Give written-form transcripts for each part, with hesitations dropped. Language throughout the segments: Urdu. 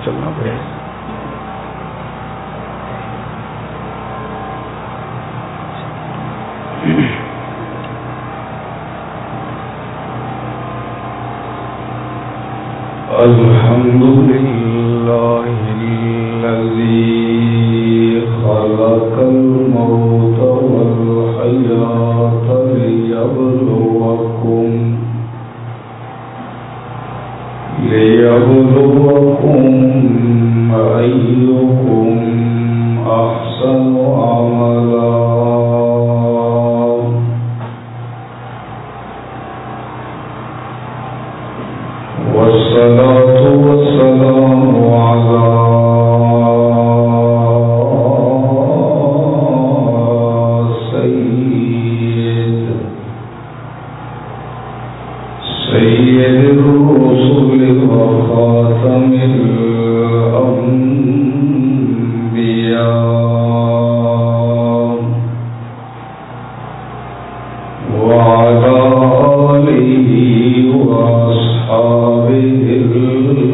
چلنا پڑے گا. الحمد لله الذي خلق الموت والحياة ليبلوكم أيكم أحسن عملا. والصلاة والسلام على سيد الرسل وخاتم الأنبياء وعلى آله وأصحابه الأتقياء.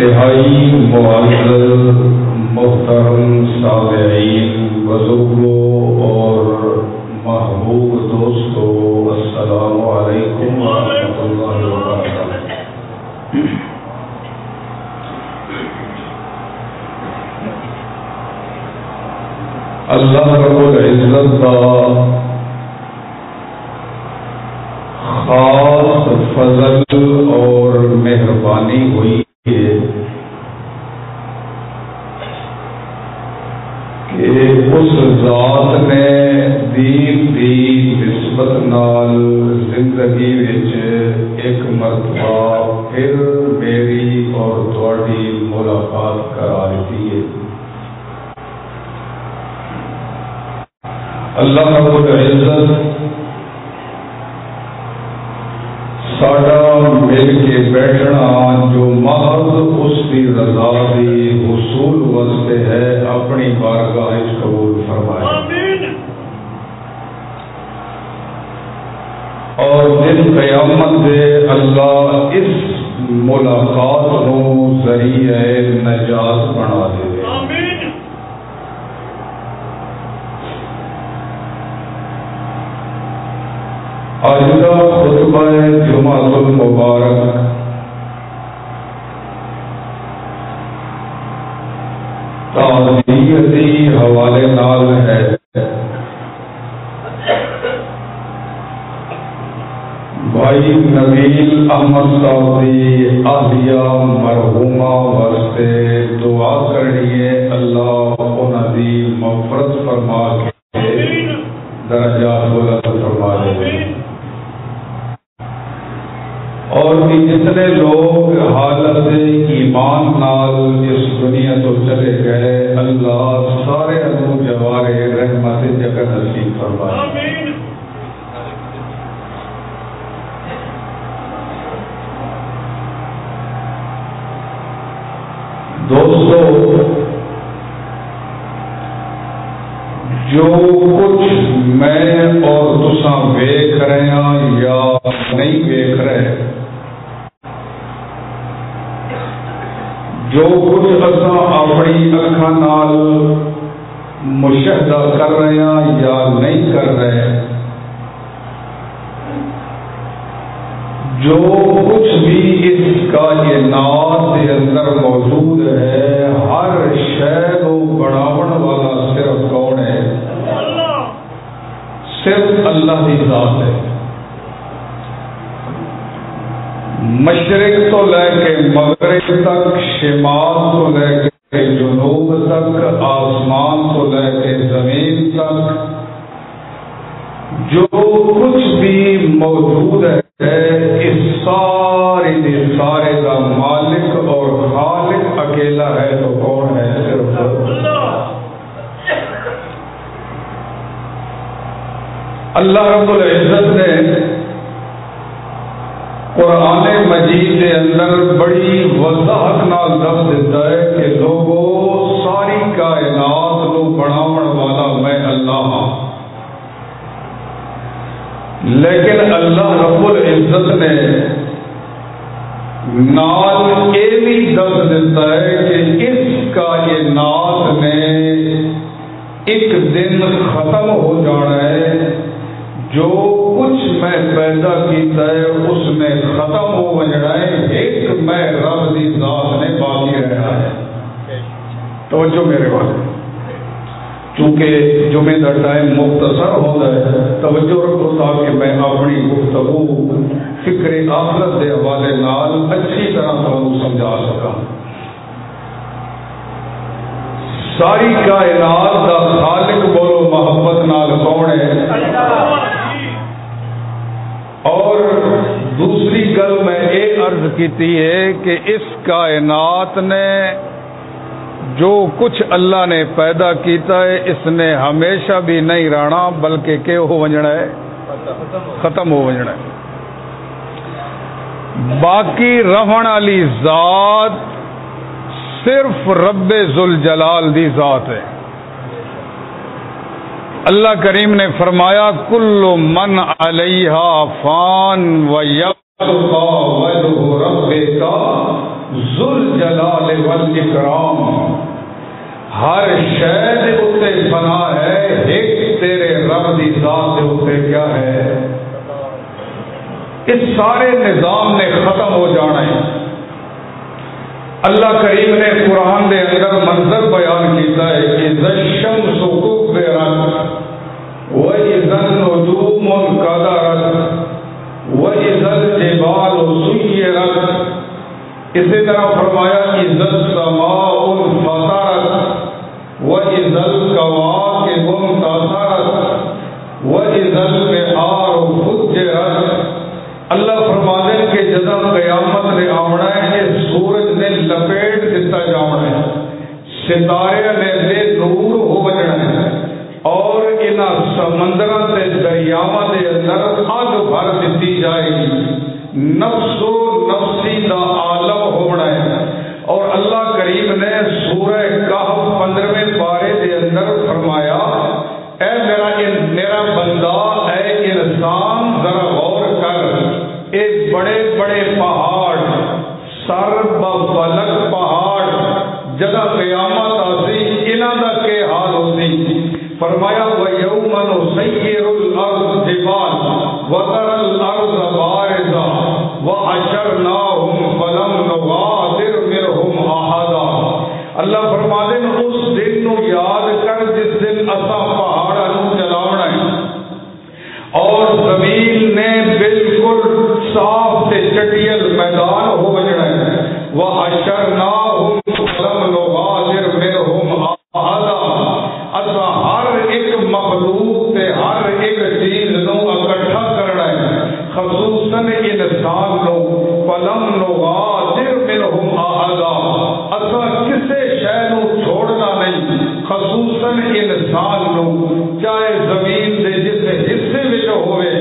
انتہائی معزز محترم سامعین، بزرگوں اور محبوب دوستو، السلام علیکم ورحمۃ اللہ وبرکاتہ۔ اللہ رب العزت کا خاص فضل اور مہربانی ہوئی ہے کہ اس ذات نے دین دی نسبت نال زندگی وچ ایک مرتبہ پھر میری اور تہاڈی ملاقات کرا دیتی ہے۔ اللہ رب العزت ساڈا مل کے بیٹھنا جو محض اس کی رضا دی حصول واسطے ہے، اپنی بارگاہ قبول فرمائے، اور دن قیامت دے اللہ اس ملاقات کو ذریعہ نجات بنا دے۔ آج کا خطبہ جمعۃ المبارک تعزیتی حوالے نال ہے۔ بھائی نبیل احمد صاحب دی اہلیہ مرحومہ واسطے دعا کرنی ہے، اللہ انہاں دی مغفرت فرما کے درجات بلند فرما دے، اور جتنے لوگ حالت ایمان نال اس دنیا تو چلے گئے، اللہ سارے انو جوارے رحمت جگہ نصیب فرمائے۔ دوستو، جو کچھ میں اور تساں ویکھ رہے ہیں یا نہیں ویکھ رہے، جو کچھ اساں اپنی اکھاں نال مشاہدہ کر رہے ہیں یا نہیں کر رہے، جو کچھ بھی اس کائنات کے اندر موجود ہے، ہر شے کو بناون والا صرف کون ہے؟ صرف اللہ کی ذات ہے۔ مشرق تو لے کے مغرب تک، شمال تو لے کے جنوب تک، آسمان تو لے کے زمین تک، جو کچھ بھی موجود ہے، اس سارے کا مالک اور خالق اکیلا ہے، تو کون ہے؟ صرف اللہ رب العزت نے قرآن مجید کے اندر بڑی وضاحت نال دس دیتا ہے کہ لوگوں، ساری کائنات کو بناون والا میں اللہ ہوں، لیکن اللہ رب العزت نے نال یہ بھی دس دیتا ہے کہ اس کائنات نے ایک دن ختم ہو جانا ہے، جو کچھ میں پیدا کیتا ہے اس میں ختم ہو جانا ہے، ایک میں رب دی ذات نے باقی رہنا ہے۔ توجہ میرے بات، چونکہ جمعے کا ٹائم مختصر ہوتا ہے، توجہ رکھو تاکہ میں اپنی گفتگو فکر آخرت کے حوالے نال اچھی طرح تمہیں سمجھا سکا۔ ساری کائنات کا خالق بولو محبت نال کون ہے؟ اور دوسری گل میں یہ عرض کی ہے کہ اس کائنات نے جو کچھ اللہ نے پیدا کیتا ہے، اس نے ہمیشہ بھی نہیں رہنا، بلکہ کہ ہو وجنا ہے، ختم ہو وجنا ہے۔ باقی رہن والی ذات صرف رب ذوالجلال دی ذات ہے۔ اللہ کریم نے فرمایا کل من علیہا فان ویبقى وجہ ربک ذوالجلال والاکرام ہر شے دے اتے فنا ہے ایک تیرے رب دی ذات دے اتے کیا ہے اس سارے نظام نے ختم ہو جانا ہے اللہ کریم نے قرآن دے اندر منظر بیان کیتا ہے کہ اذا الشمس کورت واذا النجوم انکدرت واذا الجبال سیرت اسی طرح فرمایا اذا السماء انفطرت واذا الكواكب انتثرت واذا البحار فجرت اللہ فرماتے ہیں کہ جدہ قیامت نے آونا ہے یہ سورج نے لپیٹ دیتا جاونا ہے ستارے نے بے نور ہو بجنا ہے اور انہا سمندرہ سے دریاوہ دے اندر آگ بھر دیتی جائے گی نفس و نفسی دا عالم ہونا ہے اور اللہ کریم نے سورہ کہف 15ویں پارے دے اندر فرمایا اے میرا بندہ اے انسان ذرا غور کر اے بڑے بڑے پہاڑ سر بفلک پہاڑ جگہ قیامت آسی انہاں دا کے حال ہوتی فرمایا وَيَوْمَ نُسَيِّرُ الْأَرْضِ جِبَالَ وَتَرَى الْأَرْضَ بَارِزَةً وَحَشَرْنَاهُمْ فَلَمْ نُغَادِرْ مِنْهُمْ أَحَدًا اللہ فرماتے ہیں اس دن نو یاد کر جس دن اساں پہاڑاں نو چلاونا ہے اور زمین نے بالکل صاف تے چٹیل میدان ہو وجنا ہے وَحَشَرْنَاهُمْ فَلَمْ نُغَادِرْ مِنْهُمْ أَحَدًا اساں ہر ایک مخلوق تے ہر ایک چیز نو اکٹھا کرنا ہے خصوصاً انسان نو فَلَمْ نُغَادِرْ مِنْهُمْ أَحَدًا اساں کسے شے نو چھوڑنا نہیں خصوصاً انسان نو چاہے زمین دے جس حصے وچ ہوئے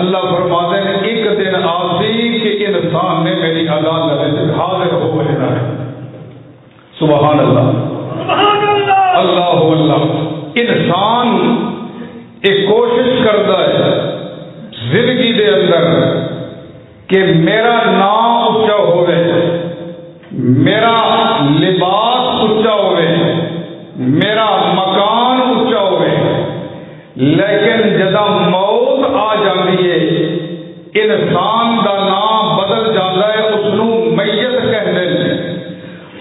اللہ فرماتے ہیں ایک دن آسی کہ انسان نے میری عدالت میں حاضر ہو جانا ہے سبحان اللہ اللہ اللہ انسان ایک کوشش کرتا ہے زندگی دے اندر کہ میرا نام اچا ہوئے میرا لباس اچا ہوئے میرا مکان اچا ہوئے لیکن جدا موت آ جاتی ہے انسان دا نام بدل جاتا ہے اس نو میت کہتے ہیں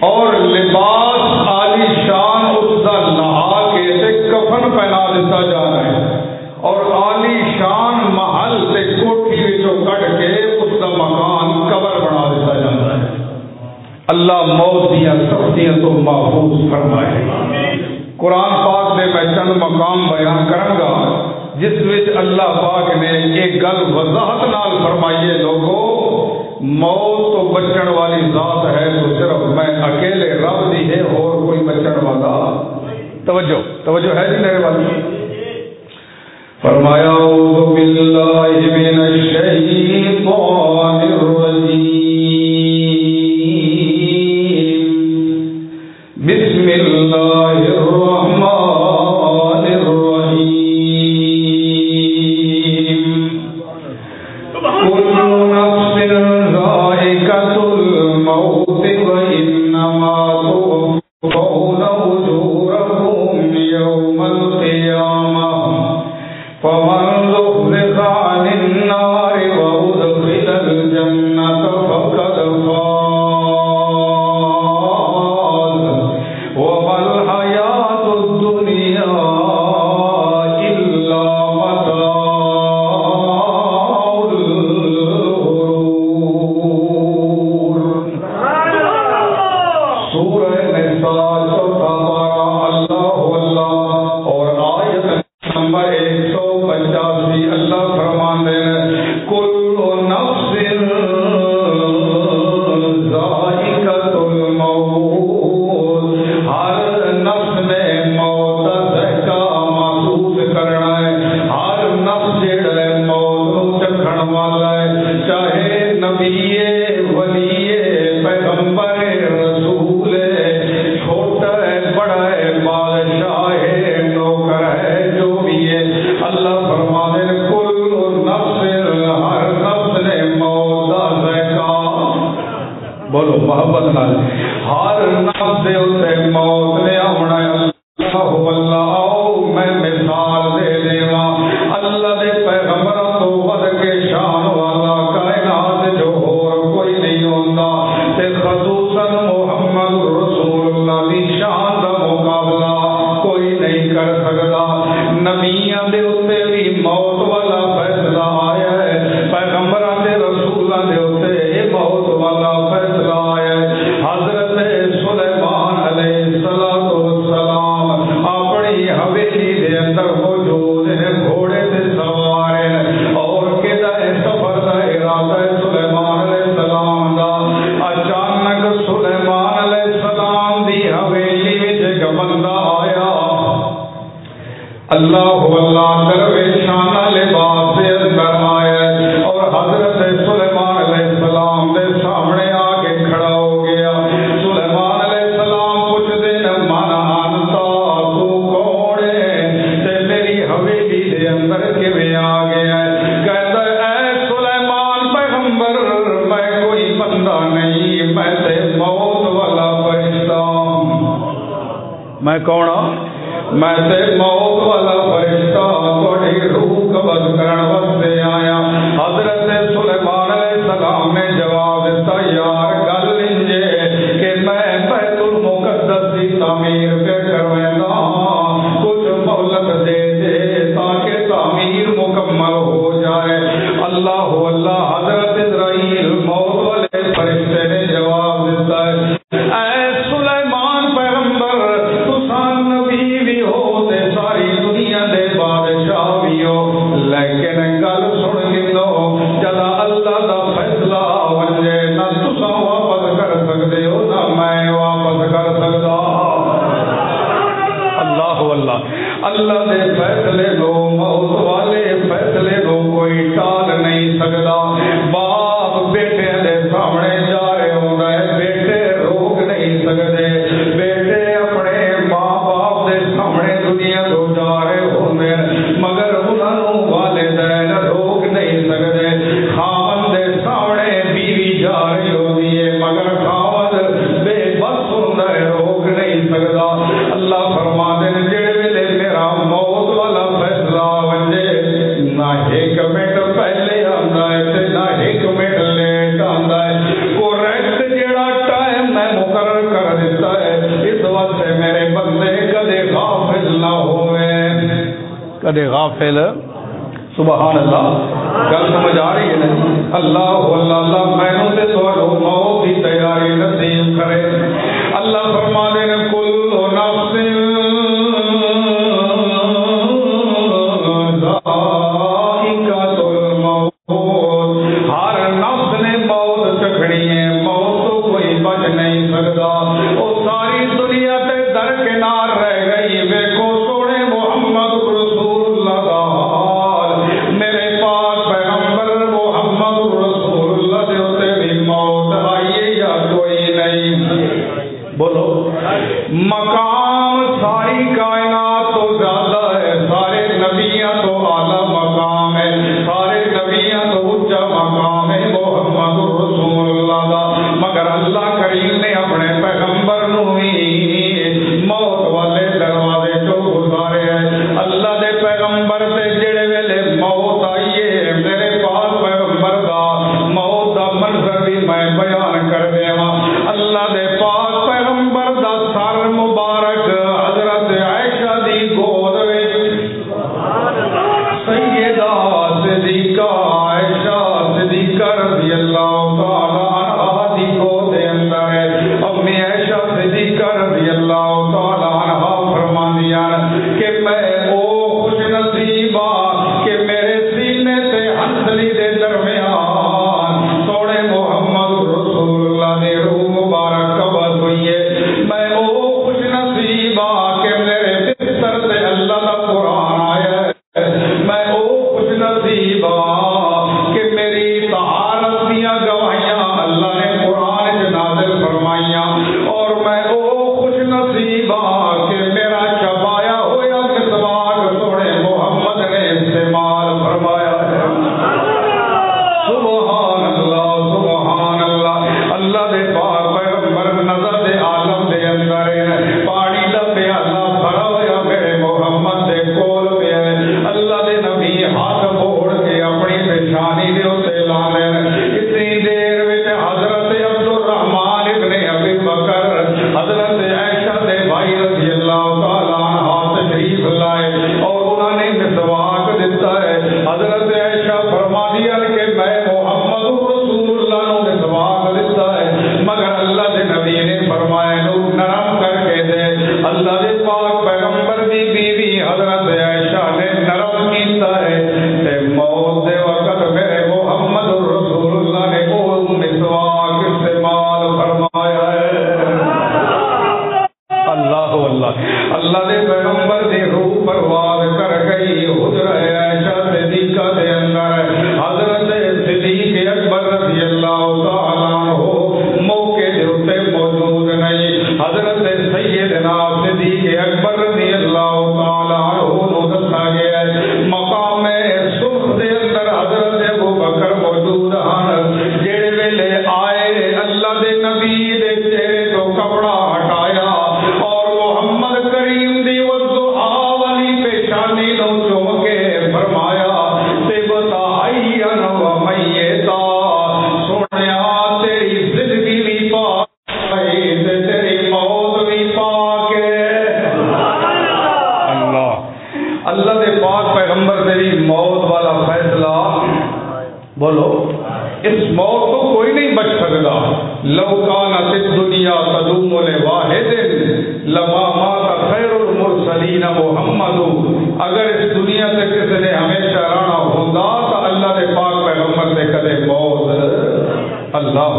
اور لباس عالی شان اس دا لہا کے تے کفن پہنا دیتا جا رہا ہے اور عالی شان محل تے کوٹھی وچوں کٹ کے اس دا مکان قبر بنا دیتا جاتا ہے اللہ موت دیا سختیاں تو محفوظ فرمائے قرآن پاک میں چند مقام بیان کروں گا جس وچ اللہ پاک نے ایک گل وضاحت نال فرمائیے لوگوں موت تو بچن والی ذات ہے تو صرف میں اکیلے رب دی ہے اور کوئی بچن والا توجہ ہے جی میرے والی فرمایا اعوذ باللہ من الشیطان الرجیم بسم اللہ الرحمن الرحیم کل نفس ذائقۃ الموت وانما توفون اجورکم یوم القیامہ فمن زحزح عن النار وادخل اللہ آؤ میں مثال دے دیواں اللہ دے پیغمبراں تو ود کے شان والا کائنات جو ہور کوئی نہیں ہوندا تے خصوصاً محمد رسول اللہ دی شان دا مقابلہ کوئی نہیں کر سکدا نبیاں دے اوتے بھی موت والا فیصلہ آیا ہے پیغمبراں دے رسولاں دے اوتے موت والا فیصلہ آیا ہے حضرت سلیمان علیہ السلام اپنی حویلی دے اندر موجود ہیں گھوڑے تے سوار ہیں اور کدا سفر دا ارادہ ہے سلیمان علیہ السلام دا اچانک سلیمان علیہ السلام دی حویلی وچ ایک بندہ آیا اللہ اللہ درویشانہ لباس سے اندر آیا اور حضرت سلیمان علیہ السلام دے سامنے آگے کھڑا ہو گیا سلیمان علیہ السلام پوچھ دے مانا انتا تو کون ہے تے میری حویلی دے اندر کیویں آ گیا ہے کہتا اے سلیمان پیغمبر میں کوئی بندہ نہیں میں تے موت والا فرشتہ میں کون ہوں میں تے موت والا فرشتہ تھوڑی روح قبض کرن واسطے آیا حضرت سلیمان علیہ السلام نے جواب دیتا یار گل انجے کہ میں بیت المقدس کی تعمیر پہ کرویندا کچھ مہلت دے دے تاکہ تعمیر مکمل ہو جائے اللہ اللہ حضرت اسرائیل موت والے فرشتے نے جواب دیتا ہے اے سلیمان پیغمبر تساں نبی بھی ہو تے ساری دنیا دے بادشاہ بھی ہو لیکن گل سن لو جدا اللہ دا فیصلہ ونجے نہ تساں واپس کر سکتے ہو نہ میں واپس کر سکتا اللہ اللہ اللہ دے فیصلے لو موت والے فیصلے لو کوئی ٹال نہیں سکتا باپ بیٹے دے سامنے جا رہے ہوتا ہے بیٹے روک نہیں سکتے بیٹے اپنے ماں باپ دے سامنے دنیا تو جا رہے ہوتے ہیں مگر انہوں والدین روک نہیں سکتے خاوند دے سامنے بیوی جا رہی ہوتی ہے مگر خاوند بے بس ہوتا ہے روک نہیں سکتا اللہ فرما دے جڑے ویلے میرا موت والا فیصلہ ونجے نہ ایک منٹ پہلے آندا ہے تے نہ ایک منٹ لیٹ آندا ہے کریکٹ جڑا ٹائم میں مقرر کر دیتا ہے اس واسطے میرے بندے کدے غافل نہ ہوئے کدے غافل سبحان اللہ گل سمجھ آ رہی ہے نا اللہ اللہ مینوں تے تہاڈو موت دی تیاری نصیب کرے اللہ فرما دے کل نفس ذائقۃ الموت ہر نفس نے موت چکھنی ہے موت تو کوئی بچ نہیں سکتا وہ ساری دنیا تے درکنار رہ گئی ویکھو سونے محمد رسول اللہ دا حال میرے پاس پیغمبر محمد رسول اللہ دے اوتے بھی موت آئی یا کوئی نہیں بولو مقام ساری کائنات تو زیادہ ہے سارے نبیاں تو اعلیٰ مقام ہے سارے نبیاں تو اونچا مقام ہے محمد رسول اللہ دا مگر اللہ کریم نے اپنے پیغمبر نو بھی موت والے دروازے تو گزارے ہیں اللہ دے پیغمبر تے جڑے ویلے موت آئی ہے میرے پاس پیغمبر دا موت دا منظر بھی میں بیان کر دیواں اللہ دے پاس پیغمبر دا سر مبارک حضرت عائشہ دی گود وچ سیدہ صدیقہ عائشہ صدیقہ رضی اللہ تعالی عنہا دی گود دے اندر ہے امی عائشہ صدیقہ رضی اللہ تعالی عنہا فرماندیاں کہ میں او خوش نصیب کہ میرے سینے تے ہنسلی دے درمیان سونے محمد رسول اللہ دی روح مبارک قبض ہوئی ہے میں او خوش نصیب کہ میرے بستر تے اللہ دا قرآن آیا ہے میں او خوش نصیب کہ میری طہارت دیاں گواہیاں اللہ نے قرآن وچ نازل فرمائیاں اور میں او خوش نصیب کہ میرا شفایا ہویا کتاب تشریف لائے اور انہوں نے مسواک دیتا ہے. حضرت عائشہ فرماتی ہے کہ میں محمد رسول اللہ کو مسواک دیتا ہے مگر اللہ کے نبی نے فرمایا نرم کر کے دے. اللہ کے پاک پیغمبر کی بیوی حضرت عائشہ نے نرم کیتا ہے تے موت دے وقت میرے محمد رسول اللہ نے وہ مسواک استعمال فرمایا ہے. اللہ اللہ دے پیغمبر دی روح پرواز کر گئی حجرہ عائشہ صدیقہ دے اندر. حضرت صدیق اکبر رضی اللہ تعالی عنہ موقع دے اوتے موجود نہیں. حضرت سیدنا صدیق اکبر رضی اللہ تعالی عنہ نو دسا گیا ہے مقام صلح دے اندر حضرت ابو بکر موجود ہیں جڑے ویلے آئے اللہ دے نبی دے چہرے تو کپڑا ہٹایا اور محمد کریم دی والضحا والی پیشانی نو چوم کے فرمایا طبتا حیّا و میتا سونیا تیری زندگی بھی پاک ہے تیری موت بھی پاک ہے. اللہ دے پاک پیغمبر تیری موت والا فیصلہ بولو اس موت کو کوئی نہیں بچ سکتا. لو کانت الدنیا تدوم لواحد لما مات خیر المرسلین محمد. اگر اس دنیا سے کسی نے ہمیشہ رہنا ہوتا تو اللہ دے پاک پیغمبر سے کدے موت. اللہ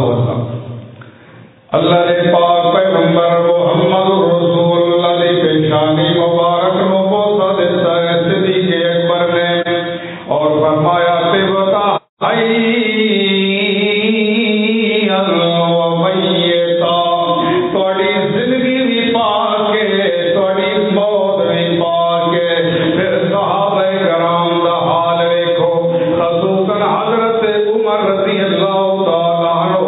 اللہ دے پاک پیغمبر محمد رسول اللہ دی پیشانی مبارک نو بوسہ دیتا ہے صدیق اکبر نے اور فرمایا طبتا حیّا و میتا تھوڑی زندگی بھی پاک ہے تھوڑی موت بھی پاک ہے. پھر صحابہ کرام دا حال دیکھو خصوصاً حضرت عمر رضی اللہ تعالی عنہ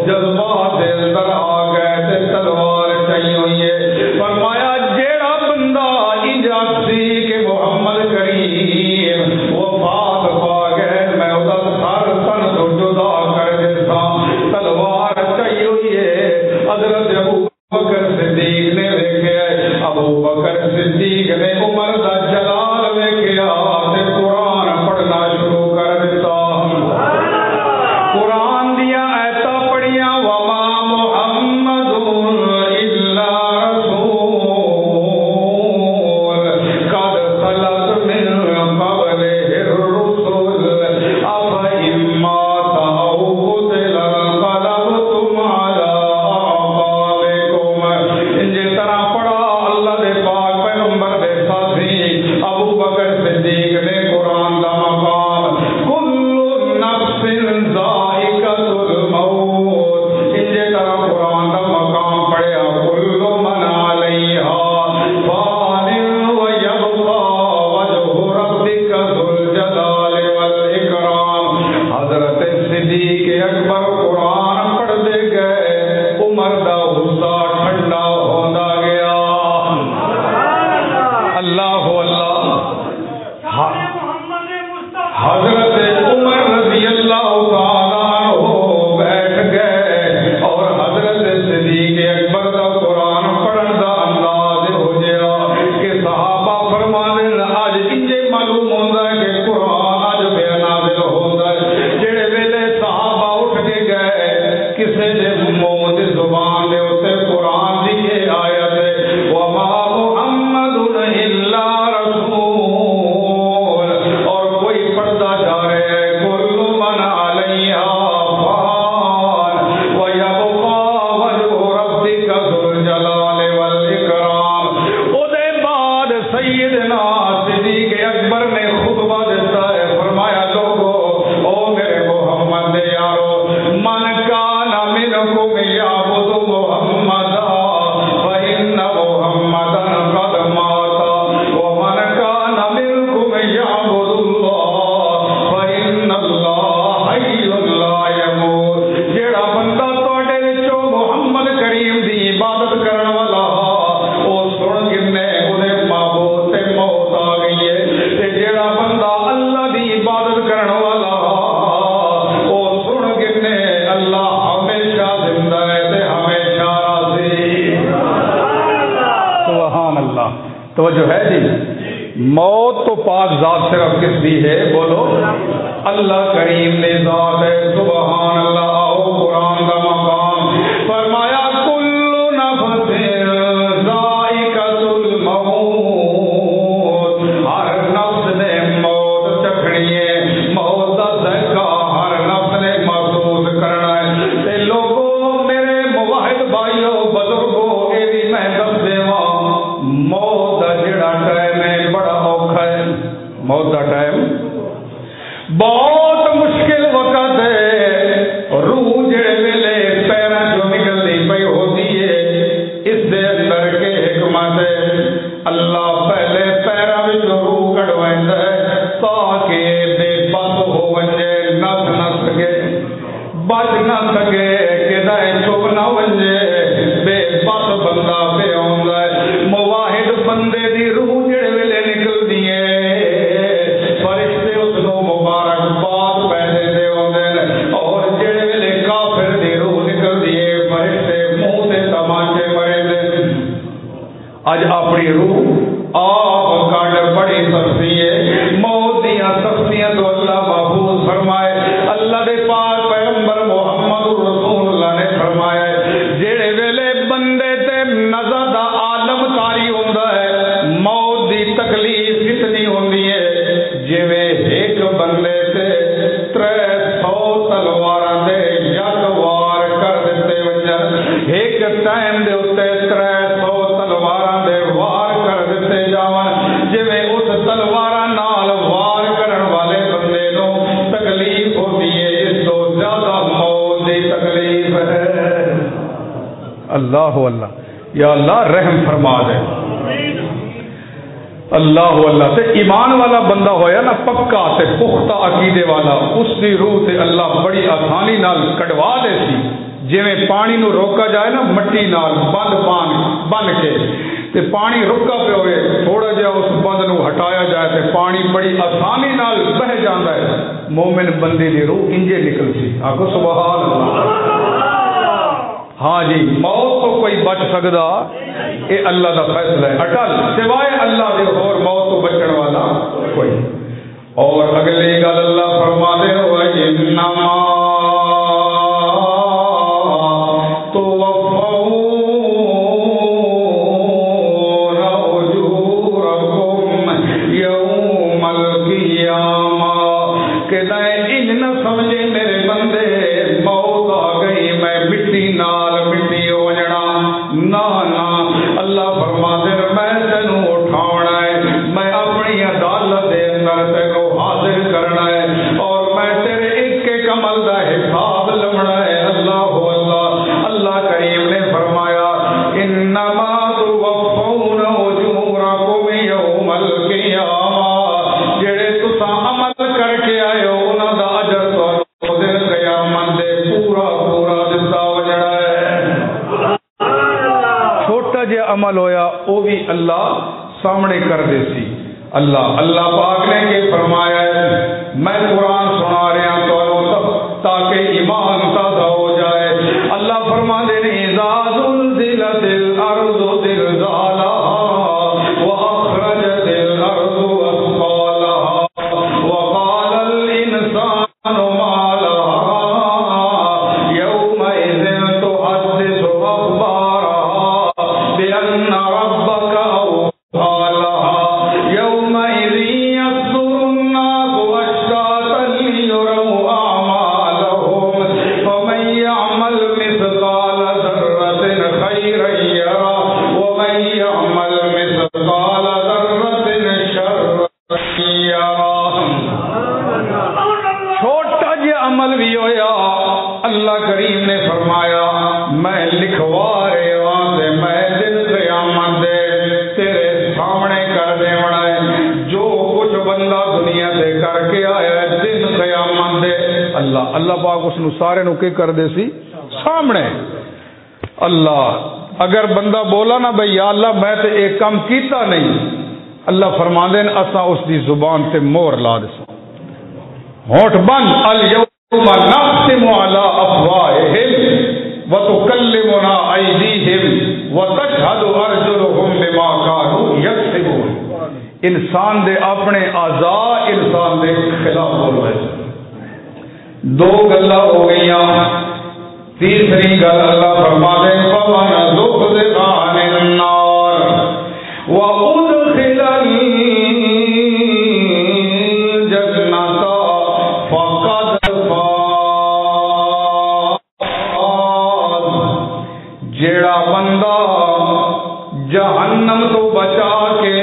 جذبات دے اندر آ گئے تے تلوار چاہیے ہوئی ہے. فرمایا جیڑا بندہ اجازتی کہ محمد کریم وفات پا گئے میں ادا سر تن تو جدا کر دیتا. تلوار چاہیے ہوئی ہے. حضرت ابو بکر صدیق نے دیکھا ابو بکر صدیق نے عمر دا جلال دیکھا تے قرآن پڑھنا شروع کر دیتا. قرآن دیا ایتاں پڑھیاں وما محمد الا رسول قد خلت من قبله الرسل افإن مات او قتل انقلبتم على اعقابكم. جس طرح پڑھا اللہ دے پاک پیغمبر دے ساتھی ابو بکر صدیق نے قرآن دا مقام کل نفس ذائقۃ الموت جس طرح قرآن دا مقام پڑھیا کل من علیہا فان ویبقى وجہ ربک ذو الجلال والاکرام. حضرت صدیق اکبر قرآن پڑھتے گئے عمر دا غصہ ٹھنڈا ہوندا گیا. اللہ حضرت عمر رضی اللہ تعالیٰ عنہ بیٹھ گئے اور حضرت صدیق اکبر دا قرآن پڑھن دا انداز ہو گیا کہ صحابہ فرمانے آج انجے معلوم ہوتا ہے کہ قرآن آج بے نازل ہوتا ہے. جڑے ویلے صحابہ اٹھ کے گئے کسے دے منہ دی زبان دے اوتے قرآن دی یہ آیت ہے وما محمد الا رسول اور کوئی پڑھتا جا رہے ہیں کل من علیہا فان ویبقى وجہ ربک ذو الجلال والاکرام. او دے بعد سیدنا صدیق اکبر نے خطبہ دیتا ہے. فرمایا لوگو او میرے محمد دے یارو من کان منکم یعبد محمدا فإن محمدا قد مات ومن کان منکم یعبد اللہ فإن اللہ حی لا یموت. جیڑا بندہ تواڈے وچوں محمد کریم دی عبادت کرن والا او سن گنے اودے معبود تے موت آ گئی ہے تے جیڑا توجہ ہے جی؟ موت تو پاک ذات صرف کس دی ہے؟ بولو اللہ کریم نے ذات ہے. سبحان اللہ. آؤ قرآن کا مقام فرمایا کل نفس ذائقۃ الموت. ہر نفس نے موت چکھنی ہے. موت کا ذائقہ ہر نفس نے محسوس کرنا ہے. تے لوگوں میرے موحد بھائیو بزرگوں اے بھی میں دس دیواں موت دا جڑا ٹائم ہے بڑا اوکھا ہے. موت دا ٹائم بہت مشکل وقت ہے. روح جڑے ویلے پیراں چوں نکلدی پئی ہوندی ہے اس دے اندر کے حکمت ہے. اللہ پہلے پیراں وچوں روح کڈواندا ہے تاکہ بے بس ہو ونجے نس نہ سکے بچ نہ سکے کدے چھپ نہ ونجے بے بس بندہ پہ آوندا ہے. مواحد بندے دی روح جڑے ویلے نکلدی ہے فرشتے اس نو مبارکباد پیسے دے ہوندے نے اور جڑے ویلے کافر دی روح نکلدی ہے فرشتے منہ تے تماچے مرے. اج اپنی روح آپ کڈ بڑی سختی ہے. موت دیاں سختیاں تو اللہ محفوظ فرمائے. اللہ دے پاک پیغمبر محمد رسول اللہ نے فرمایا جڑے ویلے بندے تے نظر دا عالم تاری ہوندا ہے موت دی تکلیف اتنی ہوندی ہے جویں ایک بندے تے 300 تلواراں دے یک وار کر دتے ونجن. ایک ٹائم دے اوتے 300 تلواراں دے وار کر دتے جاون جویں اس تلواراں نال وار کرن والے بندے نو تکلیف ہوندی ہے اس تو زیادہ موت دی تکلیف ہے. اللہ اللہ یا اللہ رحم فرما دے. اللہ اللہ تے ایمان والا بندہ ہویا نا پکا تے پختہ عقیدے والا اس دی روح تے اللہ بڑی آسانی نال کڈوا دے سی. جویں پانی نو روکا جائے نا مٹی نال بن کے تے پانی رکا پہ ہوئے تھوڑا جہا اس بند نو ہٹایا جائے تے پانی بڑی آسانی نال بہ جاندا ہے. مومن بندے دی روح انجے نکل سی. آکھو سبحان اللہ. ہاں جی موت تو کوئی بچ سکدا اے اللہ دا فیصلہ ہے اٹل سوائے اللہ دے اور موت تو بچن والا کوئی. اور اگلی گل اللہ فرما دے ہوئے انما توفون اجورکم یوم القیامہ. کہ ان نہ سمجھے میرے بندے موت آ گئی میں مٹی نال مٹی ہو جنا. نہ اللہ فرما دے میں تینوں اٹھاونا ہے میں اپنی عدالت دے اندر تینوں حاضر کرنا ہے اور میں تیرے ایک ایک عمل دا حساب لمنا ہے. اللہ اللہ اللہ کریم نے فرمایا انما توفون اجورکم یوم القیامہ. جڑے تساں عمل کر کے آئے ہو انہاں دا اجر تانوں دن قیامت دے پورا پورا دتا وجنا ہے. چھوٹا جہا عمل ہویا وہ بھی اللہ سامنے کر دے سی. اللہ پاک نے یہ فرمایا ہے میں قرآن سنا رہا تو تاکہ ایمان تازہ ہو جائے. اللہ فرما دے اذا زلزلت الارض زلزالها واخرجت الارض اثقالها وقال الانسان ما لها يومئذ تحدث اخبارها بان ربك اوحى لها يومئذ يصدر الناس اشتاتا ليروا اعمالهم فمن يعمل مثقال ذرة خيرا يره ومن يعمل مثقال ذرة شرا يره. چھوٹا جہا عمل بھی ہویا اللہ کریم نے فرمایا میں لکھوا رہا تے میں دن قیامت دے تیرے سامنے کر دیونا ہے. جو کچھ بندہ دنیا سے کر کے آیا ہے دن قیامت دے اللہ پاک اس نو سارے نو کی کر دے سی سامنے. اللہ اگر بندہ بولا نا بھئی یا اللہ میں تے ایک کام کیتا نہیں اللہ فرما دے اساں اس دی زبان تے مور لا دے ہونٹ بند. الیوم نختم علی افواہہم وتکلمنا ایدیہم وتشہد ارجلہم بما کانوا یکسبون. انسان دے اپنے اعضاء انسان دے خلاف بول رہے. دو گلاں ہو گئیاں. تیسری گل اللہ فرماتے ہیں فمن زحزح عن النار وادخل الجنة فقد فاز. جیڑا بندہ جہنم تو بچا کے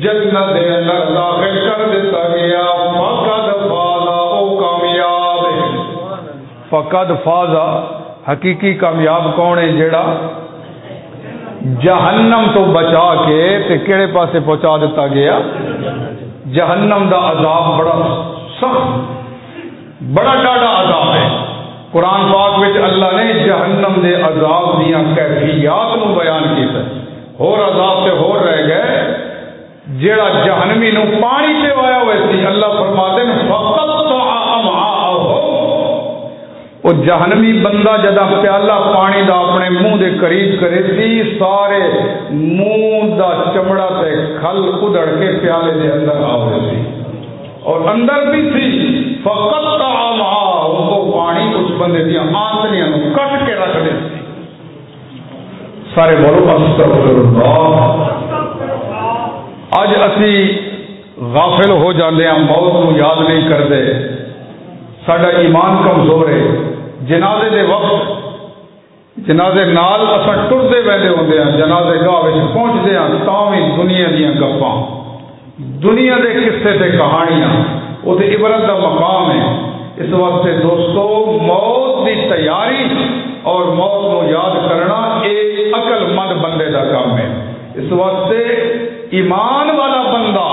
جنت دے اندر داخل کر دیتا گیا فقد فاز، او کامیاب ہے. فقد فاز، حقیقی کامیاب کون ہے؟ جیڑا جہنم تو بچا کے تے کیڑے پاسے پہنچا دیتا گیا. جہنم دا عذاب بڑا سخت، بڑا ڈاڈا عذاب ہے. قرآن پاک وچ اللہ نے جہنم دے عذاب دیاں کیفیات نو بیان کیتا. ہور عذاب تے ہور رہ گئے. جیڑا جہنمی نو پانی تے وایا ہوئے سی، اللہ فرماتے ہیں فقطع امعاءہم. وہ جہنمی بندہ جدا پیالہ پانی دا اپنے منہ دے قریب کرے سی، سارے منہ دا چمڑا تے کھل ادڑ کے پیالے دے اندر آوے سی اور اندر بھی سی. فقطع امعاءہم، وہ پانی اس بندے دیاں آنتڑیاں نو کٹ کے رکھ دے سی. سارے بولو استغفر اللہ. اج اسی غافل ہو جاندے ہیں، موت کو یاد نہیں کرتے. ساڈا ایمان کمزور ہے. جنازے دے وقت جنازے نال اساں ٹردے ویندے ہوندے ہیں، جنازے گاہ وچ پہنچدے ہیں تاں وی دنیا دیاں گپاں، دنیا دے قصے تے کہانیاں، او تے عبرت دا مقام ہے. اس واسطے دوستو موت دی تیاری اور موت کو یاد کرنا ایک عقل مند بندے دا کام ہے. اس واسطے ایمان والا بندہ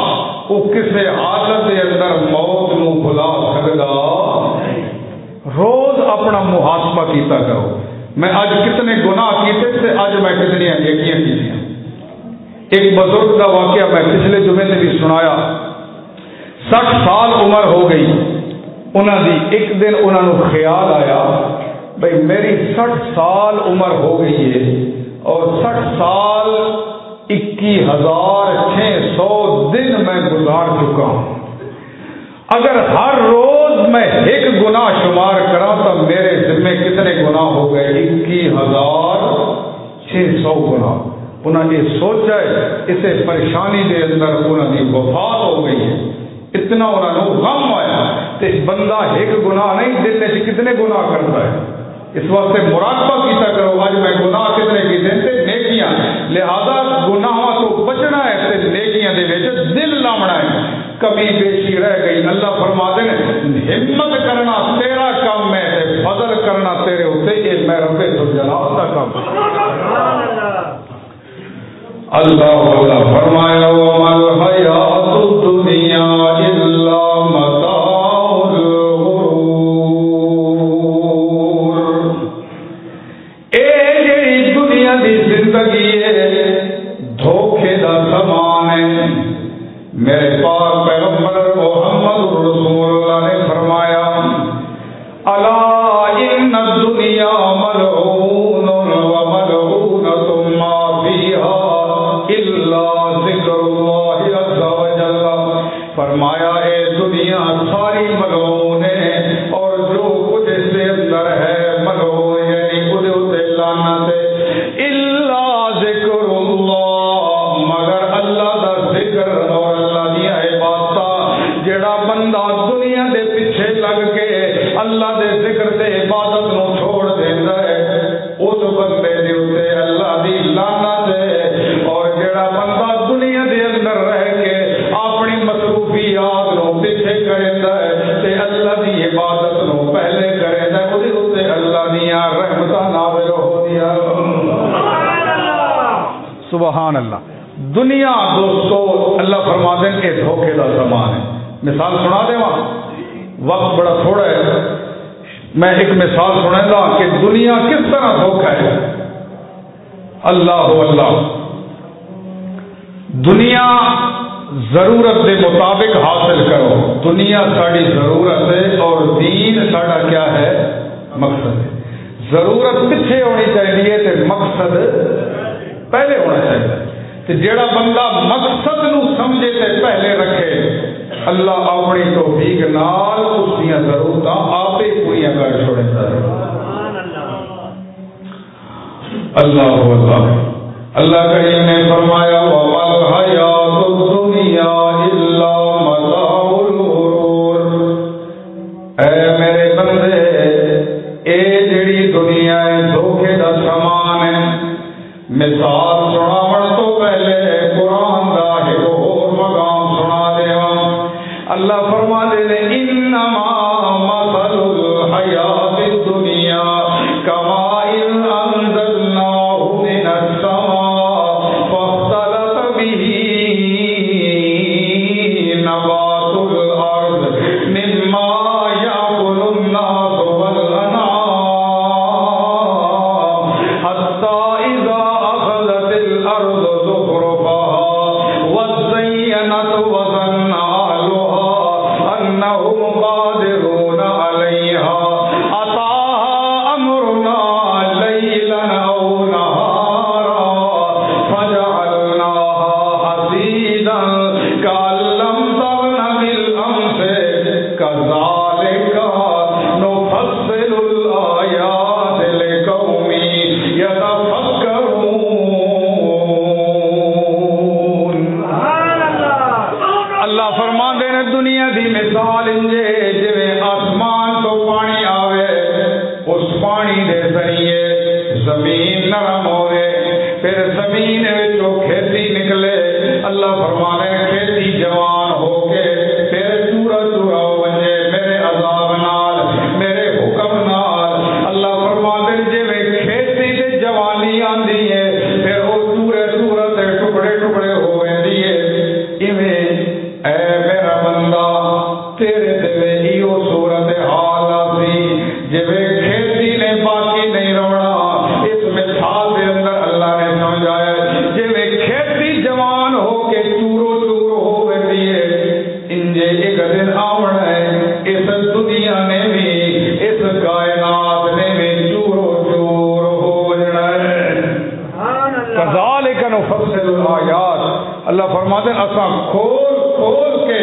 وہ کسے حالت دے اندر موت نو بھلا سکدا. روز اپنا محاسبہ کیتا کرو. میں اج کتنے گناہ کیتے تھے، اج میں کتنی نیکیاں کیتیاں. ایک بزرگ کا واقعہ میں پچھلے جمعے نے بھی سنایا. 60 سال عمر ہو گئی انہوں دی. ایک دن انہوں نے خیال آیا بھئی میری 60 سال عمر ہو گئی ہے اور 60 سال 21,600 دن میں گزار چکا ہوں. اگر ہر روز میں ایک گناہ شمار کرا تو میرے ذمے کتنے گناہ ہو گئے؟ 21,600 گناہ. انہوں نے سوچا ہے اسے پریشانی دے اندر انہوں نے وفات ہو گئی ہے. اتنا انہوں نے غم آیا کہ بندہ ایک گناہ نہیں دن میں کتنے گناہ کرتا ہے. اس واسطے مراقبہ کیتا کرو آج میں گناہ کتنے کیتے ہیں نیکیاں. لہذا گناہوں تو بچنا ہے تے نیکیاں دے وچ دل لاونا ہے. کمی بیشی رہ گئی اللہ فرماتے ہیں ہمت کرنا تیرا کام ہے تے فضل کرنا تیرے اوتے. یہ میں رب ذوالجلال دا کام ہے. اللہ اللہ فرمایا وَمَا الْحَيَاةُ الدُّنْيَا إِلَّا مَتَاعُ الْغُرُورِ. اے جڑی دنیا دی زندگی ہے دھوکے دا سامان ہے. میرے پاک پیغمبر محمد رسول اللہ نے فرمایا الا ان الدنیا ملعون وملعونۃ ما فیہا الا ذکر اللہ عز وجل. فرمایا اے دنیا ساری ملعون ہے اور جو کچھ اس کے اندر ہے ملعون یعنی خود تے لعنت ہے. الا ذکر اللہ، مگر اللہ دا ذکر اور اللہ دی عبادت. جڑا بندہ دنیا دے پیچھے لگ کے اللہ دے ذکر تے عبادت نو چھوڑ دیندا ہے اس بندے دے اوتے اللہ دی لعنت ہے. اور جڑا بندہ دنیا دے اندر رہ کے اپنی مصروفیات نو پیچھے کریندا ہے تے اللہ دی عبادت نو پہلے کریندا ہے اودے اوتے اللہ دیاں رحمتاں نازل ہوندیاں. سبحان اللہ. دنیا دوستو اللہ فرماتے ہیں کہ دھوکے کا سامان ہے. مثال سنا دے وقت بڑا تھوڑا ہے. میں ایک مثال سنا گا کہ دنیا کس طرح دھوکا ہے. اللہ اللہ دنیا ضرورت کے مطابق حاصل کرو. دنیا ساری ضرورت ہے اور دین ساڈا کیا ہے؟ مقصد ہے. ضرورت پیچھے ہونی چاہیے تو مقصد پہلے ہونا چاہیے. تے جیڑا بندہ مقصد نو سمجھے تے پہلے رکھے اللہ اپنی توفیق نال اس دیاں ضرورتاں آپ ہی پوریاں کر چھوڑتا ہے. اللہ اللہ کریم نے فرمایا وَمَا الْحَيَاةُ الدُّنْيَا إِلَّا مَتَاعُ الْغُرُورِ. اے میرے بندے اے جڑی دنیا ہے دھوکے دا سامان ہے. مثال سناون تو پہلے قرآن دا ایک اور مقام سنا دیا. اللہ فرما دے انما مثل الحیات الدنیا کماء انزلناه من السماء فاختلط به نبات الارض مما یاکل الناس والانعام حتی اذا اخذت الارض زخرفها وزینت وظن انهم قادرون عليها اتاها امرنا ليلا او نهارا فجعلناها حصيدا كأن لم تغن بالامس كذلك نفصل الايات لقوم يتفكرون. اللہ فرماندے نے دنیا دی مثال انجے جویں آسمان تو پانی آوے اس پانی دے ذریعے زمین نرم ہوئے پھر زمین وچوں کھیتی نکلے. اللہ فرمانے کھیتی جوان ہو کے پھر چورا چورا ہو ونجے میرے عذاب نال میرے حکم نال. اللہ فرمانے جویں کھیتی تے جوانی آندی ہے پھر وہ چورے چورا تے ٹکڑے ٹکڑے ہو ویندی ہے. ایویں اے میرا بندہ تیرے تے ایو صورت حال آسی جویں کھیتی نے باقی نہیں رونا. اس مثال دے اندر اللہ نے سمجھایا جویں کھیتی جوان ہو کے چورو چور ہو ویندی ہے انجے ایک دن آونا ہے اس دنیا نے بھی اس کائنات نے بھی چورو چور ہو جنا ہے. کذالک نفصل الآیات. اللہ فرماتے ہیں اساں کھول کھول کے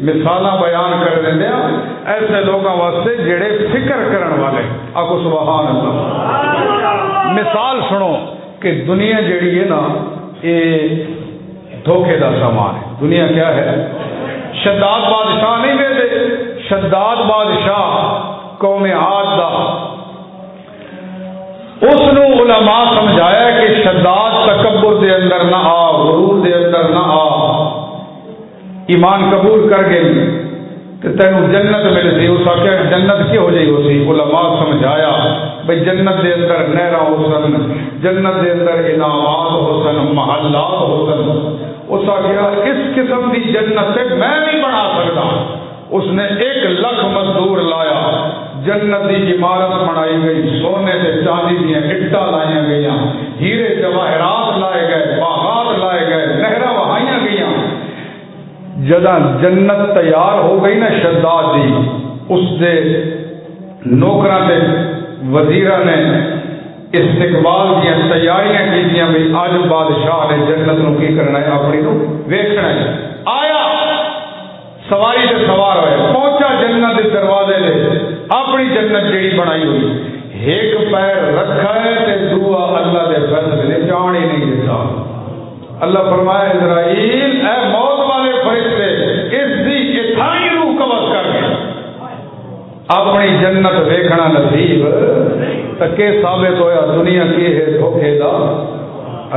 مثالاں بیان کر دیں ایسے لوگوں واسطے جڑے فکر کرن والے. آکو سبحان اللہ. مثال سنو کہ دنیا جڑی ہے نا یہ دھوکے دا سامان ہے. دنیا کیا ہے؟ شداد بادشاہ نہیں ویدے شداد بادشاہ قوم عاد دا اس نو علماء سمجھایا کہ شداد تکبر دے اندر نہ آ غرور دے اندر نہ آ ایمان قبول کر گئے کہ تینوں جنت مل سی. اس آخیا جنت کی ہو جائی ہو سی. علماء سمجھایا بھئی جنت دے اندر نہراں ہو سن جنت دے اندر انعامات ہو سن محلات ہو سن. اس آخیا اس قسم کی جنت سے میں نہیں بنا سکتا. اس نے 1 لاکھ مزدور لایا جنت کی عمارت بنائی گئی. سونے سے چاندی دیا اٹا لائیا گئی ہیرے جواہرات لائے گئے باغات لائے گئے نہراں وہائیاں گئی. جدہ جنت تیار ہو گئی نا شداد دی اس دے نوکراں تے وزیراں نے استقبال دیا تیاریاں کیتیاں بھی اج بادشاہ نے جنت نو کی کرنا ہے اپنی نو ویکھنا ہے. آیا سواری تے سوار ہوئے پہنچا جنت دے دروازے دے اپنی جنت جیڑی بنائی ہوئی ایک پیر رکھا ہے تے دعا اللہ دے فیصلے نے جان ہی نہیں دیتا. اللہ فرمایا اسرائیل اے موت والے فرشتے اس دی اتھائی روح قبض کر کے اپنی جنت ویکھنا نصیب تکے ثابت ہویا دنیا کی ہے دھوکے دا.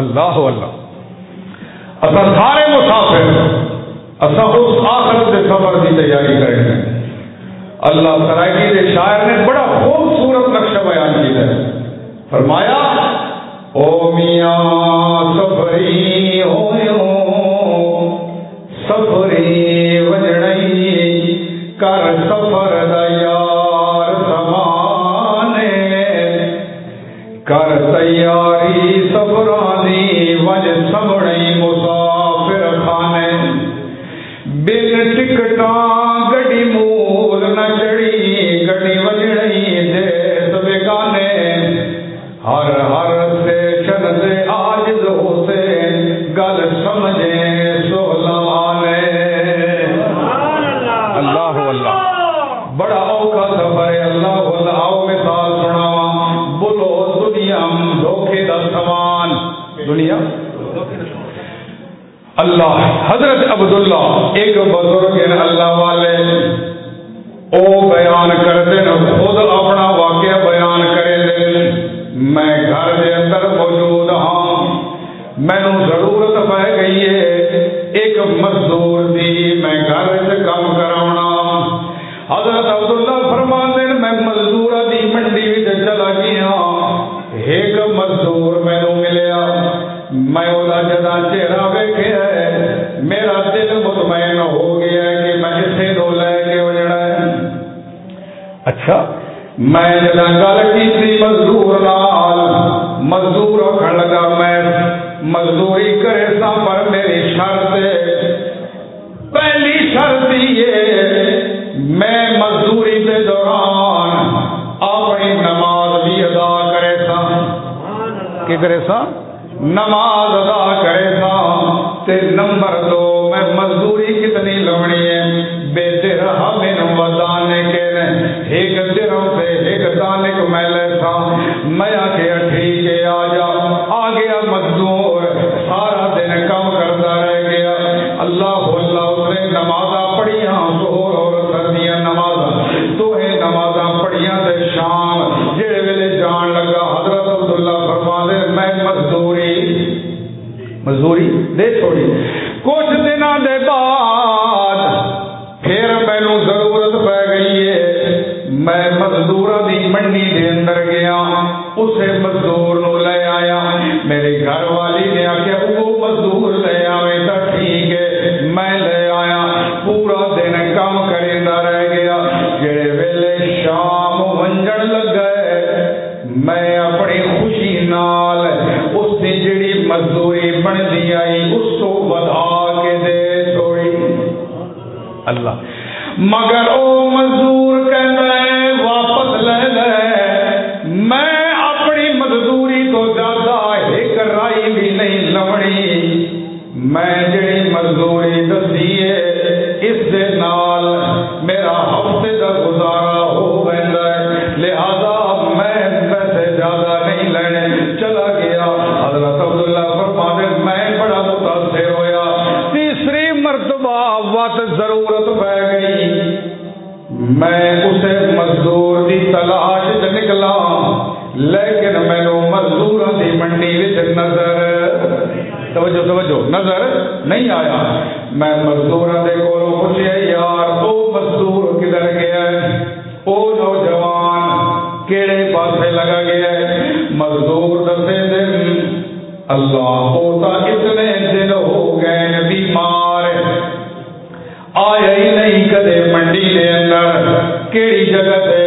اللہ اللہ. اسا سارے مسافر اسا اس آخرت دے سفر دی تیاری کریں گے. اللہ سرائیکی دے شاعر نے بڑا خوبصورت نقشہ بیان کیا ہے. فرمایا او میاں سفری ہویو سفری وجڑئی کر سفر دا یار سمانے کر تیاری سفرانی وج سمڑئی مسافر خانے بن ٹکٹاں گڑی مول نہ چڑی گڑی وجڑئی دیس بیگانے ہر ہر اسٹیشن سے عاجز ہوتے گل کا سفر ہے اللہ آؤ مثال سناوا بولو دنیا دھوکے دا سامان دنیا اللہ حضرت عبداللہ ایک بزرگ ہیں اللہ والے او بیان کرتے ہیں خود اپنا واقعہ بیان کرے دیں میں گھر دے اندر موجود ہاں مینوں ضرورت پہ گئی ہے ایک مزدور دی میں گھر سے کام کراونا حضرت عبداللہ فرماتے ہیں میں مزدور دی منڈی وچ چلا گیا ایک مزدور مینوں ملیا میں اودا جدا چہرہ ویکھیا ہے میرا دل مطمئن ہو گیا ہے کہ میں اسے نو لے کے وجنا ہے اچھا میں جدا گل کیتی مزدور نال مزدور آکھن لگا میں مزدوری کرے سا پر میری شرط پہلی شرط یہ میں مزدوری کے دوران اپنی نماز بھی ادا کرے سا کی کرے سا نماز ادا کرے سا تے نمبر 2 میں مزدوری کتنی لونی ہے بے درہم من ودانے کے ایک درہم سے ایک دانے کو میں لے سا میں آکے ٹھیک ہے آ گیا مزدور سارا دن کام کرتا رہ گیا اللہ اس نے نمازاں پڑھیاں ظہر اور سردیاں نمازاں دوہے نمازاں پڑھیاں تے شام جڑے ویلے جان لگا حضرت عبداللہ فرماندے میں مزدوری دے چھوڑی کچھ دنوں دے بعد پھر مینوں ضرورت پہ گئی ہے میں مزدوراں دی منڈی دے اندر گیا اسے مزدور نو لے آیا میرے گھر والی نے آخیا وہ مزدور لے آوے تو ٹھیک ہے میں لے آیا پورا دن کام کریندا رہ گیا جڑے ویلے شام ونجن لگ گئے میں اپنی خوشی نال اس دی جڑی مزدوری بندی آئی اس کو بڑھا کے دے چھوڑی اللہ مگر او مزدور کہندا ہے واپس لے لے میں اپنی مزدوری تو زیادہ ایک رائی بھی نہیں لونی میں جڑی مزدوری دسی ہے اس دے نال میرا ہفتے دا گزارا ہو ویندا ہے لہذا میں پیسے زیادہ نہیں لینے چلا گیا حضرت عبداللہ فرماتے میں بڑا متاثر ہویا تیسری مرتبہ وقت ضرورت پہ گئی میں اسے مزدور دی تلاش تے نکلا لیکن مینوں مزدوراں دی منڈی وچ توجہ نظر نہیں آیا میں مزدوراں دے کولوں پوچھیا یار او مزدور کدھر گیا ہے او نوجوان کیڑے پاسے لگا گیا ہے مزدور دسے دن اللہ ہوتا اتنے دن ہو گئے بیمار آیا ہی نہیں کدے منڈی دے اندر کیڑی جگہ تے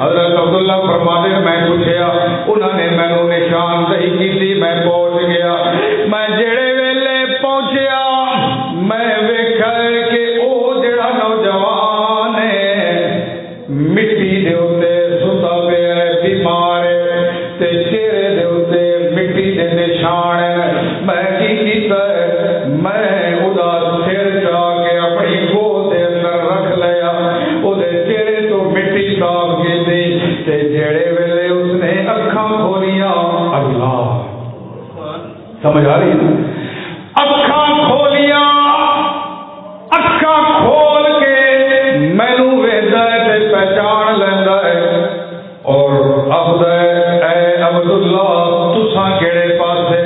حضرت عبداللہ فرماتے میں پوچھیا انہوں نے مینوں نشاندہی کی میں پہنچ گیا میں جڑے ویلے پہنچیا میں ویکھا کہ او جڑا نوجوان ہے مٹی دے اوتے ستا پیا ہے بیمار ہے تے چہرے دے اوتے مٹی دے نشان ہے میں کی کیتا ہے میں ادا سر چا کے اپنی گود دے اندر رکھ لیا او دے چہرے تو مٹی صاف کی دی تے جڑے ویلے اس نے اکھاں کھولیاں اللہ سمجھ آ رہی ہے اکھاں کھولیاں اکھاں کھول کے مینوں ویکھدا ہے تے پہچان لیندا ہے اور آخدا ہے اے عبداللہ تساں کیڑے پاسے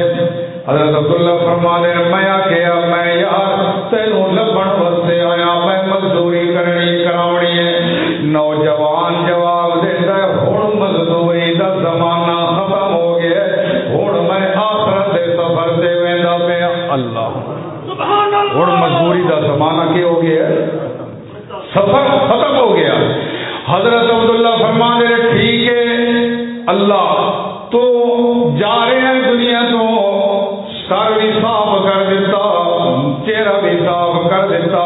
حضرت عبداللہ فرمانے میں آکھیا میں یار تینوں لبھن واسطے آیا میں مزدوری کرنی کراونی ہے نوجوان جواب دیندا ہے ہن مزدوری دا زمانہ ختم ہو گیا ہن میں آخرت دے سفر تے ویندا پیا اللہ سبحان اللہ ہن مزدوری دا زمانہ کی ہو گیا سفر ختم ہو گیا حضرت عبداللہ فرمانے ٹھیک ہے اللہ تو جا رہے ہیں دنیا تو سر بھی صاف کر دیتا چہرہ بھی صاف کر دیتا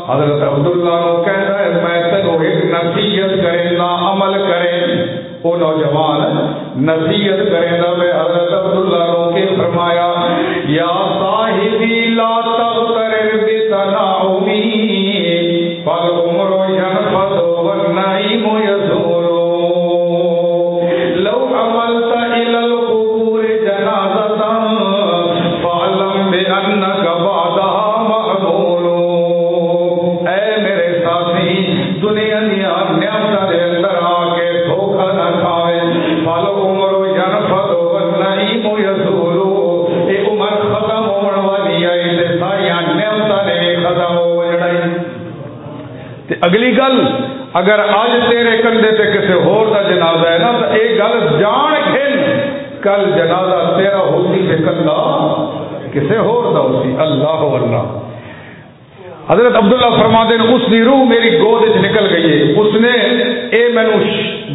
حضرت عبداللہ کو کہتا ہے میں تینوں ایک نصیحت کرے گا عمل کرے وہ نوجوان نصیحت کرے گا میں حضرت عبداللہ کو کے فرمایا یا صاحبی لا تغتر بتنعمی فالعمر ينفد والنعيم تے اگلی گل اگر اج تیرے کندھے تے کسے ہور دا جنازہ ہے نا تو ایک گل جان کھن کل جنازہ تیرا ہوتی تے کندھا کسے ہور دا ہوتی. اللہ واللہ. حضرت عبداللہ فرماتے ہیں اس دی روح میری گود وچ نکل گئی ہے. اس نے اے مینوں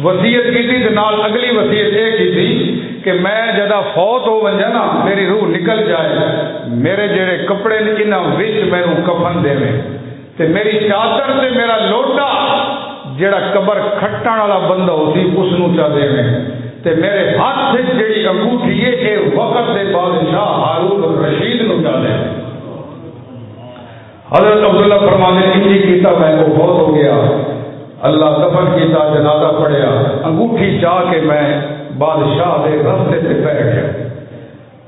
وصیت کی تے نال اگلی وصیت اے کی کہ میں جدا فوت ہو ونجا نا میری روح نکل جائے میرے جڑے کپڑے نے انہاں وچ مینوں کفن دے تے میری چادر تے میرا لوٹا جڑا قبر کھٹن والا بندہ ہوسی اس نو چا دے تے میرے ہاتھ وچ جڑی انگوٹھی ہے اے وقت دے بادشاہ ہارون الرشید نو چا دے. حضرت عبداللہ فرماتے ہیں انجی کیتا میں کو فوت ہو گیا اللہ دفن کیتا جنازہ پڑھیا انگوٹھی چا کے میں بادشاہ دے رستے تے بیٹھ گیا.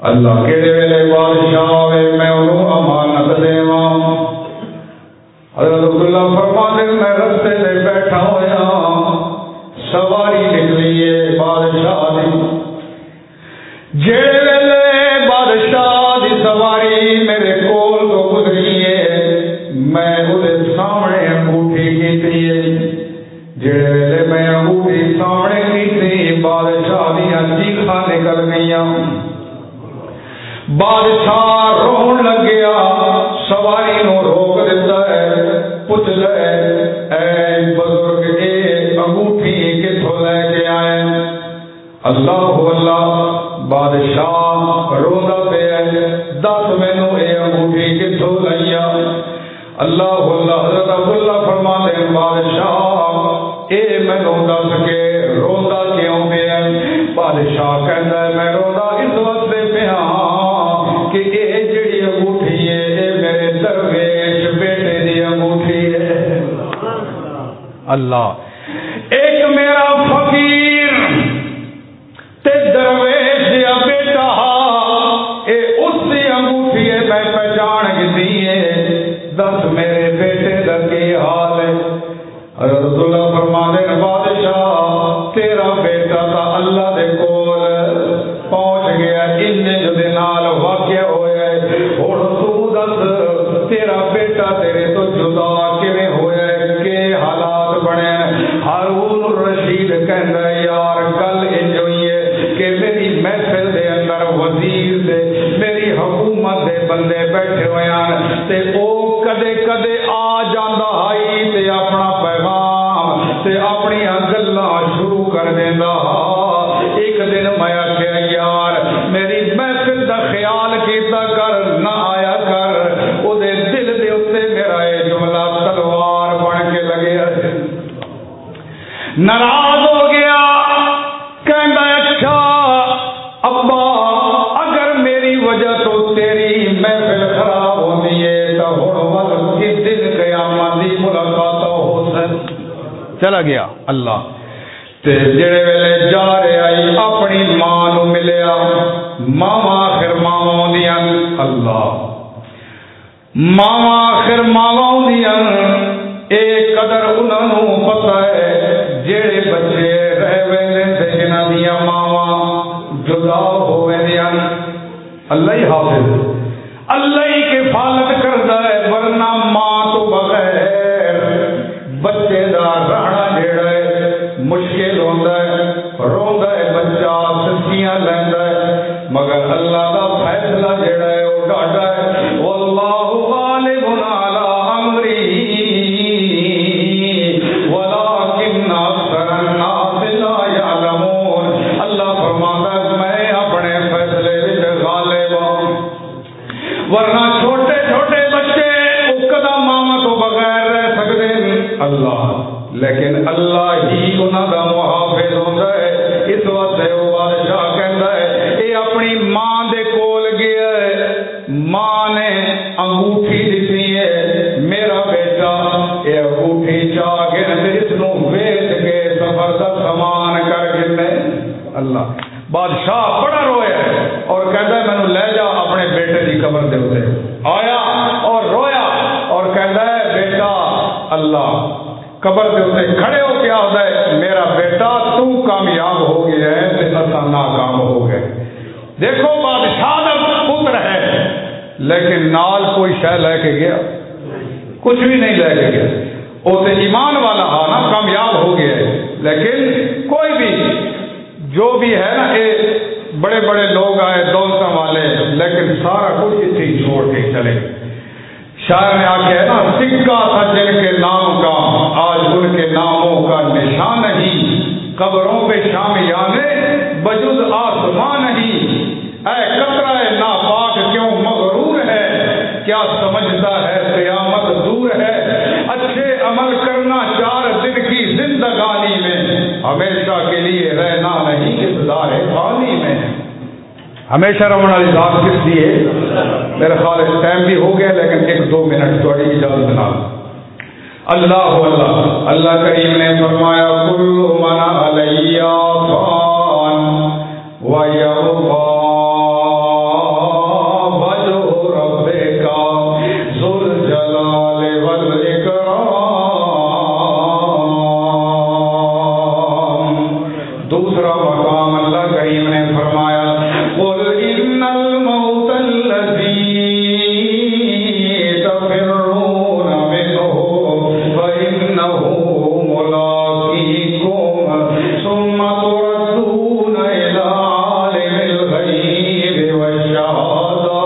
اللہ کہڑے ویلے بادشاہ آوے میں انہوں امانت دیواں. حضرت عبداللہ فرماتے ہیں میں رستے تے بیٹھا ہویا سواری نکلی ہے بادشاہ دی جڑے ویلے بادشاہ دی سواری میرے کول تو گزری ہے میں اودے سامنے انگوٹھی کیتی ہے جڑے ویلے میں انگوٹھی سامنے کیتی بادشاہ دیاں چیخاں نکل گئیاں. بادشاہ رون لگیا سواری نو روک دیتا ہے پوچھ لے اے بزرگ اے انگوٹھی کتھوں لے کے آئے. اللہ اللہ بادشاہ روندا پیا دس مینوں اے انگوٹھی کتھوں لیا. اللہ اللہ حضرت عبداللہ فرماتے ہیں بادشاہ اے مینوں دس کے روندا کیوں پیا. بادشاہ کہندا ہے میں روندا اس واسطے پیا کہ اے جڑی انگوٹھی ہے اے میرے درویش بیٹے دی انگوٹھی ہے. اللہ ایک میرا فقیر تے درویش دیا بیٹا اے اس دی انگوٹھی ہے میں پہچان گئی ہے دس میرے بیٹے دا کی حال ہے. حضرت عبداللہ فرماتے ہیں بادشاہ تیرا بیٹا تا اللہ دے کول پہنچ گیا انج دے نال واقعہ ہویا ہے. ہن تو دس تیرا بیٹا تیرے تو جدا کیویں ہویا ہے کہ حالات بنے. ہارون الرشید کہندا ہے یار گل انج ہوئی ہے کہ میری محفل دے اندر وزیر دے میری حکومت دے بندے بیٹھے ہوئے ہیں تے او کدے کدے آ جاندا ہائی تے اپنا پیغام تے اپنی گلاں شروع کر دیندا. ایک دن میں آخیا یار میری محفل دا خیال کیتا کر نہ آیا کر او دے دل دے اوتے میرا اے جملہ تلوار بن کے لگیا ناراض ہو گیا. کہندا اچھا ابا اگر میری وجہ تو تیری محفل خراب ہوندی ہے تو ہن ول کس دن قیامت دی ملاقات ہو سکتی. چلا گیا اللہ تے جڑے ویلے جا رہے آئی اپنی ماں نو ملیا. ماواں آخر ماواں ہوندیاں اللہ ماواں آخر ماواں ہوندیاں اے قدر انہاں نو پتہ ہے جڑے بچے رہ ویندے تے جنہاں دیاں ماواں جدا ہو ویندیاں اللہ ہی حافظ اللہ ہی کفالت کردا ہے ورنہ ماں تو بغیر بچے دا رہنا جڑا ہے مشکل ہوندا ہے. روندا ہے بچہ سسیاں لیندا ہے مگر اللہ دا فیصلہ جڑا ہے وہ ڈاڈا ہے. واللہ غالب علی امری ولکن اکثر الناس لا یعلمون. اللہ فرماتا ہے میں اپنے فیصلے وچ غالب ہوں ورنہ چھوٹے چھوٹے بچے اکدا ماں تو بغیر رہ سکتے ہیں اللہ لیکن اللہ ہی انہاں دا محافظ ہوندا ہے. اس واسطے وہ بادشاہ کہندا ہے اے اپنی ماں دے کول گیا ہے ماں نے انگوٹھی دتی ہے میرا بیٹا اے انگوٹھی چا کے اس نو ویچ کے سفر دا سامان کر کے اللہ. بادشاہ بڑا رویا اور کہندا ہے مینوں لے جا اپنے بیٹے دی قبر دے اوتے. آیا اور رویا اور کہندا ہے بیٹا اللہ قبر دے اوتے کھڑے ہو کے آخدا ہے میرا بیٹا تو کامیاب ہو گیا ہے تے اساں ناکام ہو گئے. دیکھو بادشاہ دا پتر ہے لیکن نال کوئی شے لے کے گیا کچھ بھی نہیں لے کے گیا. اسے ایمان والا آنا کامیاب ہو گیا ہے. لیکن کوئی بھی جو بھی ہے نا یہ بڑے بڑے لوگ آئے دولتوں والے لیکن سارا کچھ اسی چھوڑ کے چلے. شاعر نے آگے ہے نا سکہ تھا جن کے نام کا آج ان کے ناموں کا نشان نہیں. قبروں پہ شامیانے بجز آسمان نہیں. اے قطرہ ناپاک کیوں مغرور ہے کیا سمجھتا ہے قیامت دور ہے. اچھے عمل کرنا 4 دن کی زندگانی میں ہمیشہ کے لیے رہنا نہیں اس دار فانی میں. ہمیشہ رہنے والی ذات کس لیے؟ میرے خیال ہے ٹائم بھی ہو گیا لیکن 1-2 منٹ تھوڑی اجازت بنا. اللہ اللہ کریم نے فرمایا کل من علیہ فان ویبقی وجہ ربک ذو الجلال والاکرام. دوسرا مقام اللہ کریم نے فرمایا قل ان الموت الذی تفرون منہ فإنه ملاقیکم ثم تردون إلی عالم الغیب والشہادہ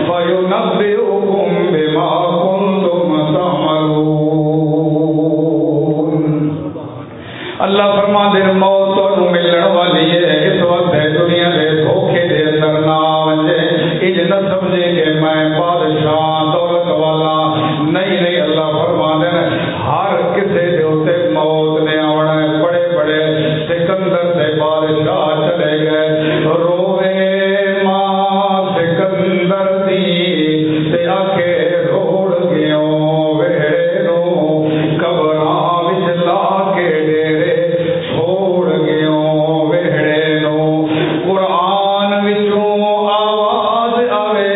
فینبئکم بما کنتم تعملون. اللہ فرماندے موت تو ملن والی ہے اس وقت دنیا دے دھوکے دے اندر نہ وجے اج نہ سمجھے کہ میں بادشاہ دولت والا نہیں. اللہ فرماندے ہر کسے دے اوتے موت نے آونا ہے. بڑے بڑے سکندر سے بادشاہ چلے گئے روے ماں سکندر دی تے آکے روڑ گیوں ویڑے نو قبراں وچ لا کے ڈیرے چھوڑ گیوں ویڑے نو. قرآن وچوں آواز آوے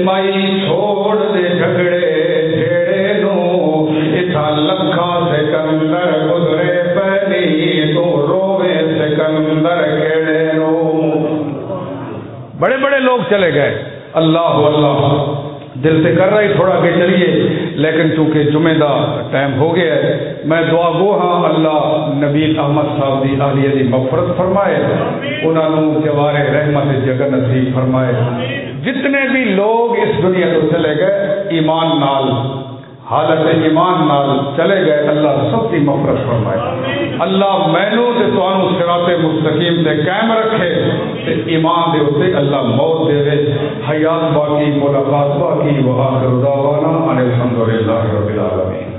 مائی چھوڑ دے جھگڑے جھیڑے نو. اتھا لکھا سکندر گزرے پہلی تو روے سکندر کیڑے نو. بڑے بڑے لوگ چلے گئے. اللہ دل سے کر رہا ہی تھوڑا کہ چلیے لیکن چونکہ جمعہ دا ٹائم ہو گیا ہے میں دعا گو ہاں اللہ نبی احمد صاحب دی اہلیہ دی مغفرت فرمائے انہاں نوں جوار رحمت جگہ نصیب فرمائے. جتنے بھی لوگ اس دنیا تو چلے گئے ایمان نال حالت ایمان نال چلے گئے اللہ سب کی مغفرت فرمائے. اللہ مینوں تے تانوں صراط مستقیم تے قائم رکھے تے ایمان دے اوتے اللہ موت دے حیات باقی ملاقات باقی. وآخر دعوانا ان الحمد للہ رب العالمین.